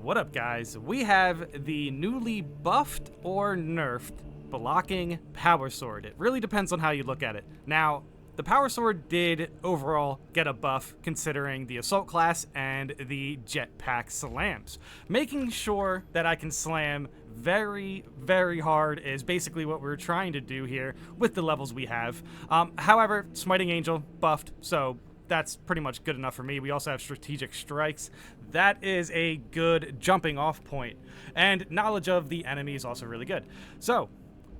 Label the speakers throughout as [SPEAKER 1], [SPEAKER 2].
[SPEAKER 1] What up, guys? We have the newly buffed or nerfed blocking power sword. It really depends on how you look at it. Now, the power sword did overall get a buff considering the assault class and the jetpack slams. Making sure that I can slam very, very hard is basically what we're trying to do here with the levels we have. However, Smiting Angel buffed, so that's pretty much good enough for me. We also have strategic strikes. That is a good jumping off point. And knowledge of the enemy is also really good. So,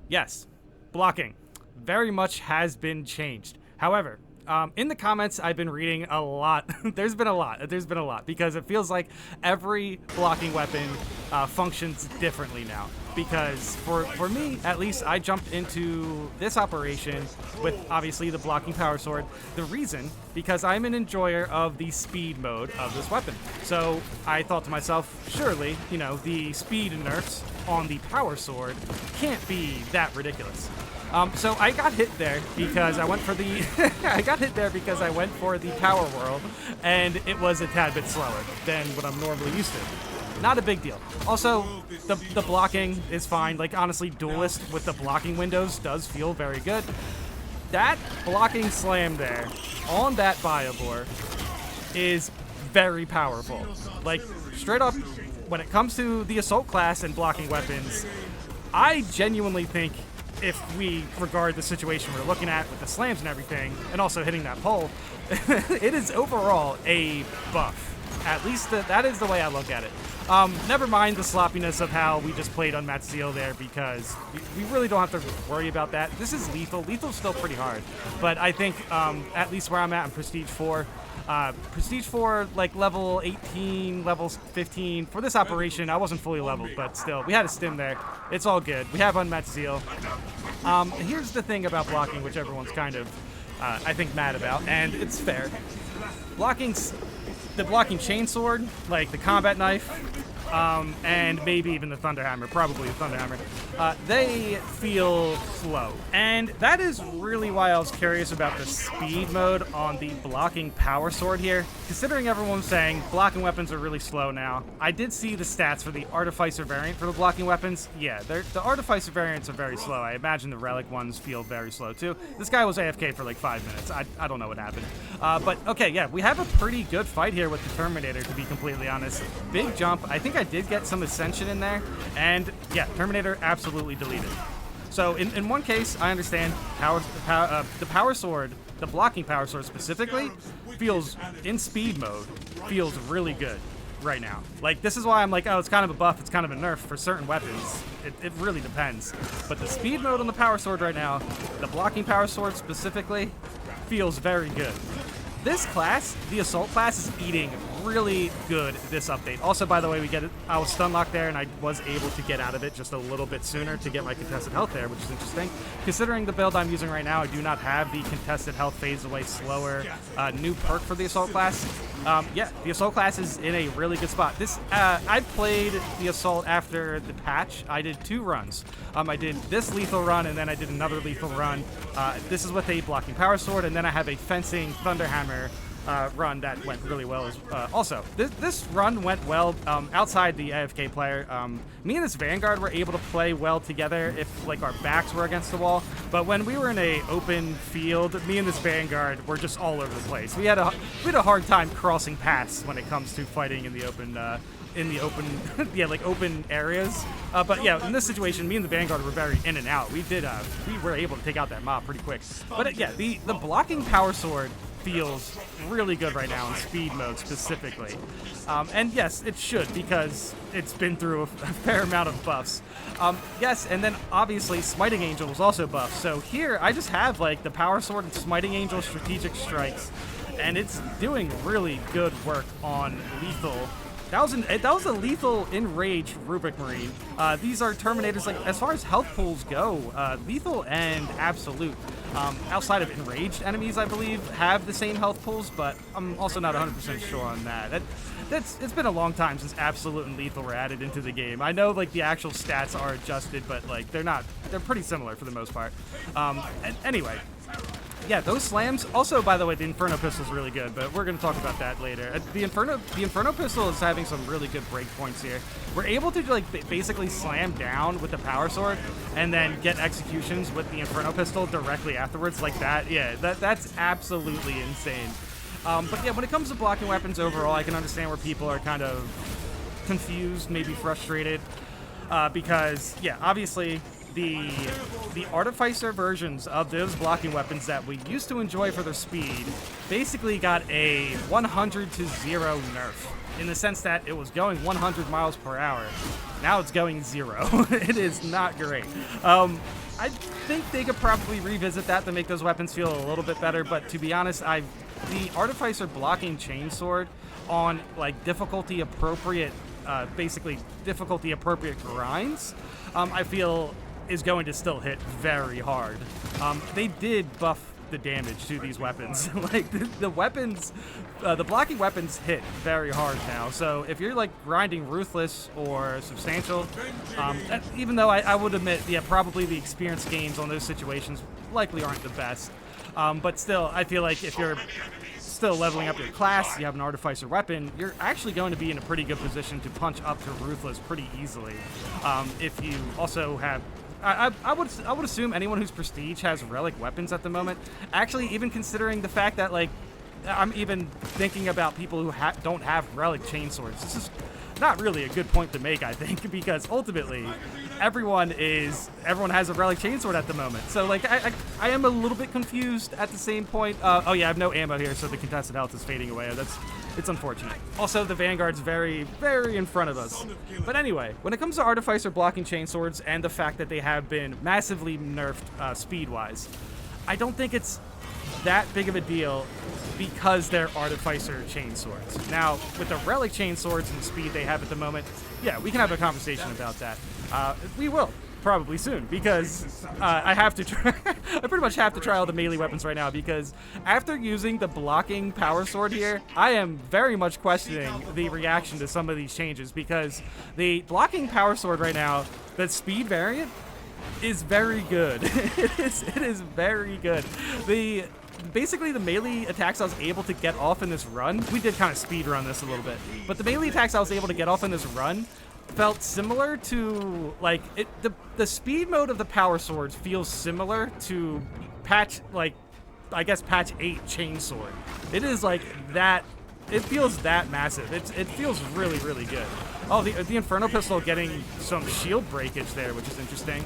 [SPEAKER 1] yes, blocking very much has been changed. However, in the comments, I've been reading a lot. There's been a lot because it feels like every blocking weapon functions differently now. Because for me, at least, I jumped into this operation with obviously the blocking power sword. The reason, because I'm an enjoyer of the speed mode of this weapon. So I thought to myself, surely, you know, the speed nerfs on the power sword can't be that ridiculous. So I got hit there because I went for the I went for the power whirl, and it was a tad bit slower than what I'm normally used to. Not a big deal. Also, the blocking is fine. Like, honestly, Duelist with the blocking windows does feel very good. That blocking slam there on that Biobor is very powerful. Like, straight up, when it comes to the assault class and blocking weapons, I genuinely think if we regard the situation we're looking at with the slams and everything, and also hitting that pole, it is overall a buff. At least that is the way I look at it. Never mind the sloppiness of how we just played Unmatched Zeal there, because we really don't have to worry about that. This is lethal. Lethal's still pretty hard. But I think, at least where I'm at in Prestige 4, Prestige 4, like level 18, level 15. For this operation, I wasn't fully leveled, but still, we had a stim there. It's all good. We have Unmatched Zeal. Here's the thing about blocking, which everyone's kind of, I think, mad about, and it's fair. The blocking chainsword, like the combat knife, and maybe even the Thunderhammer, probably the Thunderhammer, they feel slow. And that is really why I was curious about the speed mode on the blocking power sword here. Considering everyone's saying blocking weapons are really slow now, I did see the stats for the Artificer variant for the blocking weapons. Yeah, the Artificer variants are very slow. I imagine the Relic ones feel very slow too. This guy was AFK for like 5 minutes. I don't know what happened. But okay, yeah, we have a pretty good fight here with the Terminator, to be completely honest. Big jump. I think I did get some Ascension in there, and yeah, Terminator absolutely deleted. So in one case, I understand the power sword, the blocking power sword specifically, feels, in speed mode, feels really good right now. Like, this is why I'm like, oh, it's kind of a buff, it's kind of a nerf for certain weapons. It really depends. But the speed mode on the power sword right now, the blocking power sword specifically, feels very good. This class, the assault class, is eating really good this update. Also, by the way, I was stun locked there, and I was able to get out of it just a little bit sooner to get my contested health there, which is interesting. Considering the build I'm using right now, I do not have the contested health phase away slower new perk for the assault class. Yeah, the assault class is in a really good spot. I played the assault after the patch. I did 2 runs. I did this lethal run, and then I did another lethal run. This is with a blocking power sword, and then I have a fencing Thunderhammer run that went really well. Also, this run went well outside the AFK player. Me and this Vanguard were able to play well together if like our backs were against the wall. But when we were in a open field, me and this Vanguard were just all over the place. We had a hard time crossing paths when it comes to fighting in the open. Yeah, like open areas. But yeah, in this situation, me and the Vanguard were very in and out. We were able to take out that mob pretty quick. But yeah, the blocking power sword feels really good right now in speed mode specifically. And yes, it should, because it's been through a fair amount of buffs. Yes, and then obviously Smiting Angel was also buffed. So here, I just have like the power sword and Smiting Angel strategic strikes, and it's doing really good work on lethal. That was a lethal Enraged Rubric Marine. These are Terminators, like, as far as health pools go, lethal and absolute. Outside of enraged enemies, I believe, have the same health pools, but I'm also not 100% sure on that. It's been a long time since absolute and lethal were added into the game. I know, like, the actual stats are adjusted, but like they're pretty similar for the most part. And anyway, yeah, those slams. Also, by the way, the Inferno Pistol is really good, but we're going to talk about that later. The Inferno Pistol is having some really good break points here. We're able to like basically slam down with the Power Sword and then get executions with the Inferno Pistol directly afterwards, like that. Yeah, that's absolutely insane. But yeah, when it comes to blocking weapons overall, I can understand where people are kind of confused, maybe frustrated, because yeah, obviously the Artificer versions of those blocking weapons that we used to enjoy for their speed basically got a 100 to 0 nerf, in the sense that it was going 100 miles per hour. Now it's going 0. It is not great. I think they could probably revisit that to make those weapons feel a little bit better, but to be honest, the Artificer blocking chainsword on like difficulty appropriate grinds, I feel is going to still hit very hard. They did buff the damage to these weapons. Like the weapons, the blocking weapons hit very hard now. So if you're like grinding Ruthless or Substantial, even though I would admit, yeah, probably the experience gains on those situations likely aren't the best. But still, I feel like if you're still leveling up your class, you have an Artificer weapon, you're actually going to be in a pretty good position to punch up to Ruthless pretty easily. If you also have, I would assume anyone who's Prestige has relic weapons at the moment. Actually, even considering the fact that like I'm even thinking about people who don't have relic chainswords. This is not really a good point to make, I think, because ultimately everyone has a relic chainsword at the moment. So like I am a little bit confused at the same point. Oh yeah, I have no ammo here, so the contested health is fading away. It's unfortunate. Also, the Vanguard's very, very in front of us. But anyway, when it comes to Artificer blocking chainswords and the fact that they have been massively nerfed speed-wise, I don't think it's that big of a deal because they're Artificer chainswords. Now, with the relic chainswords and the speed they have at the moment, yeah, we can have a conversation about that. We will. Probably soon, because I have to try. I pretty much have to try all the melee weapons right now, because after using the blocking Power Sword here, I am very much questioning the reaction to some of these changes, because the blocking Power Sword right now, the speed variant, is very good. It is very good. Basically, the melee attacks I was able to get off in this run, we did kind of speed run this a little bit, but the melee attacks I was able to get off in this run felt similar to, like, the speed mode of the Power Swords feels similar to patch 8 Chainsword. It is like that, it feels that massive. It feels really, really good. Oh, the Inferno Pistol getting some shield breakage there, which is interesting.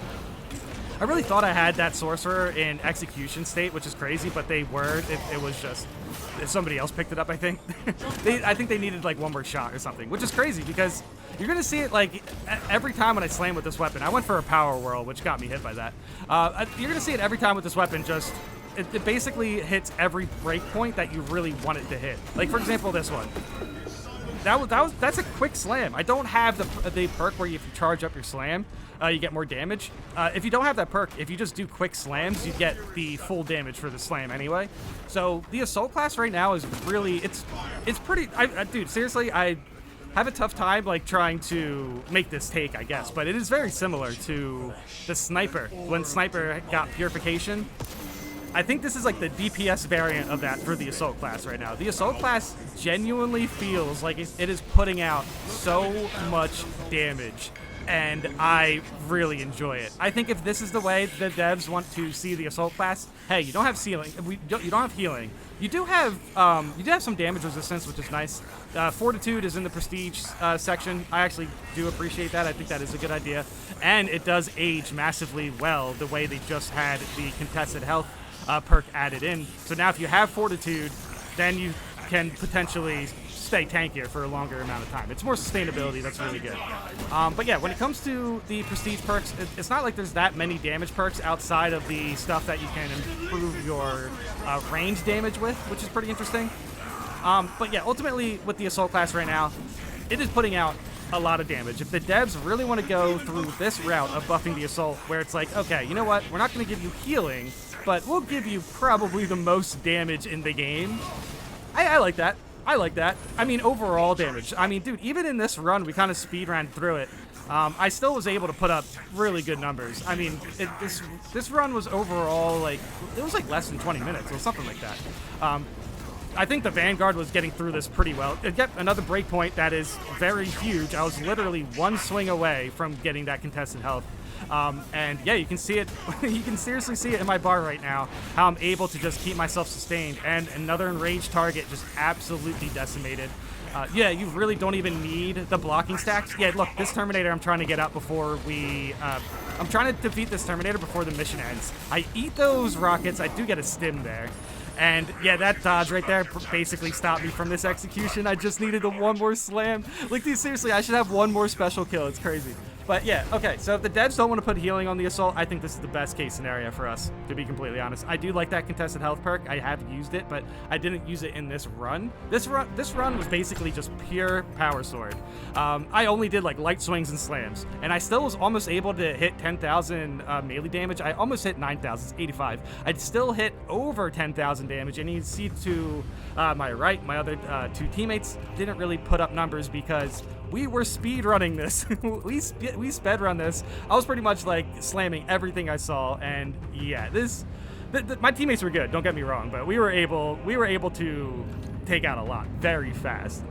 [SPEAKER 1] I really thought I had that Sorcerer in execution state, which is crazy, but they were. It was just somebody else picked it up, I think. I think they needed like one more shot or something, which is crazy because you're going to see it like every time when I slam with this weapon. I went for a Power Whirl, which got me hit by that. You're going to see it every time with this weapon. Just it basically hits every break point that you really want it to hit. Like, for example, this one. That's a quick slam. I don't have the perk where if you charge up your slam, you get more damage. If you don't have that perk, if you just do quick slams, you get the full damage for the slam anyway. So the Assault class right now is really, it's pretty, dude, seriously, I have a tough time like trying to make this take, I guess, but it is very similar to the Sniper. When Sniper got Purification, I think this is like the DPS variant of that for the Assault class right now. The Assault class genuinely feels like it is putting out so much damage, and I really enjoy it. I think if this is the way the devs want to see the Assault class, hey, you don't have healing. You don't have healing. You do have some damage resistance, which is nice. Fortitude is in the Prestige section. I actually do appreciate that. I think that is a good idea, and it does age massively well the way they just had the contested health perk added in. So now if you have Fortitude, then you can potentially stay tankier for a longer amount of time. It's more sustainability. That's really good. But yeah, when it comes to the Prestige perks, it's not like there's that many damage perks outside of the stuff that you can improve your range damage with, which is pretty interesting. But yeah, ultimately with the Assault class right now, it is putting out a lot of damage. If the devs really want to go through this route of buffing the Assault, where it's like, okay, you know what, we're not going to give you healing, but we'll give you probably the most damage in the game. I like that. I like that. I mean, overall damage. I mean, dude, even in this run, we kind of speed ran through it. I still was able to put up really good numbers. I mean, this run was overall, like, it was like less than 20 minutes or something like that. I think the Vanguard was getting through this pretty well. It got another breakpoint that is very huge. I was literally one swing away from getting that contested health. And yeah, you can see it. You can seriously see it in my bar right now, how I'm able to just keep myself sustained. And another enraged target just absolutely decimated. Yeah, you really don't even need the blocking stacks. Yeah, look, this Terminator I'm trying to get out before we... I'm trying to defeat this Terminator before the mission ends. I eat those rockets. I do get a stim there. And yeah, that dodge right there basically stopped me from this execution. I just needed the one more slam. Like, dude, seriously, I should have one more special kill. It's crazy. But yeah, okay, so if the devs don't want to put healing on the assault, I think this is the best case scenario for us, to be completely honest. I do like that contested health perk. I have used it, but I didn't use it in this run. This run was basically just pure power sword. I only did like light swings and slams, and I still was almost able to hit 10,000 melee damage. I almost hit 9,000, it's 85. I'd still hit over 10,000 damage, and you can see to my right, my other two teammates didn't really put up numbers because we were speed running this. we sped run this. I was pretty much like slamming everything I saw, and yeah, my teammates were good. Don't get me wrong, but we were able to take out a lot very fast.